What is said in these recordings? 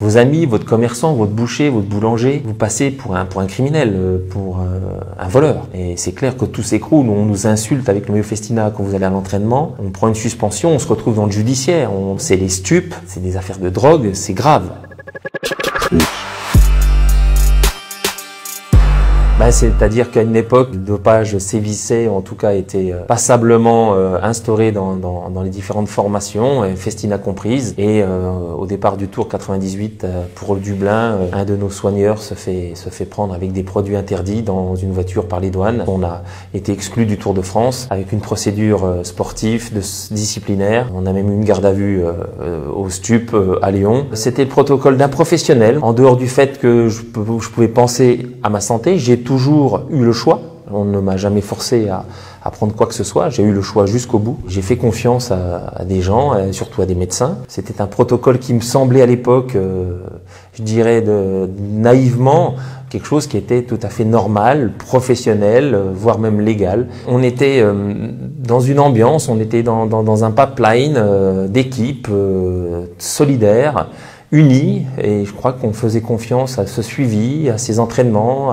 Vos amis, votre commerçant, votre boucher, votre boulanger, vous passez pour un criminel, pour un voleur. Et c'est clair que tout s'écroule. On nous insulte avec le maillot Festina quand vous allez à l'entraînement. On prend une suspension, on se retrouve dans le judiciaire. C'est les stupes, c'est des affaires de drogue, c'est grave. C'est-à-dire qu'à une époque, le dopage sévissait, en tout cas était passablement instauré dans les différentes formations, Festina comprise. Et au départ du Tour 98 pour le Dublin, un de nos soigneurs se fait prendre avec des produits interdits dans une voiture par les douanes. On a été exclu du Tour de France avec une procédure sportive, disciplinaire. On a même eu une garde à vue au STUP à Lyon. C'était le protocole d'un professionnel. En dehors du fait que je pouvais penser à ma santé, j'ai toujours eu le choix. On ne m'a jamais forcé à prendre quoi que ce soit. J'ai eu le choix jusqu'au bout. J'ai fait confiance à des gens, surtout à des médecins. C'était un protocole qui me semblait à l'époque, je dirais naïvement, quelque chose qui était tout à fait normal, professionnel, voire même légal. On était dans une ambiance, on était dans un pipeline d'équipe solidaire, unis, et je crois qu'on faisait confiance à ce suivi, à ces entraînements,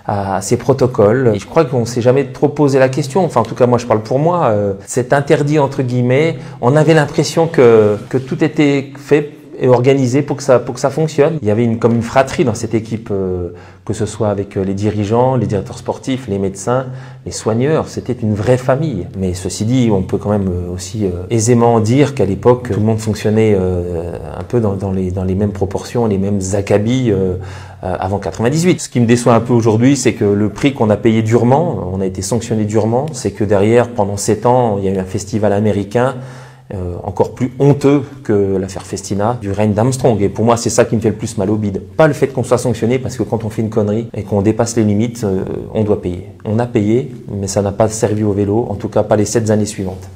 à ces protocoles. Et je crois qu'on s'est jamais trop posé la question, enfin en tout cas moi je parle pour moi, cet interdit entre guillemets, on avait l'impression que tout était fait et organisé pour que ça fonctionne. Il y avait comme une fratrie dans cette équipe, que ce soit avec les dirigeants, les directeurs sportifs, les médecins, les soigneurs, c'était une vraie famille. Mais ceci dit, on peut quand même aussi aisément dire qu'à l'époque, tout le monde fonctionnait un peu dans les mêmes proportions, les mêmes acabits avant 98. Ce qui me déçoit un peu aujourd'hui, c'est que le prix qu'on a payé durement, on a été sanctionné durement, c'est que derrière, pendant 7 ans, il y a eu un festival américain encore plus honteux que l'affaire Festina du règne d'Armstrong. Et pour moi, c'est ça qui me fait le plus mal au bide. Pas le fait qu'on soit sanctionné, parce que quand on fait une connerie et qu'on dépasse les limites, on doit payer. On a payé, mais ça n'a pas servi au vélo, en tout cas pas les 7 années suivantes.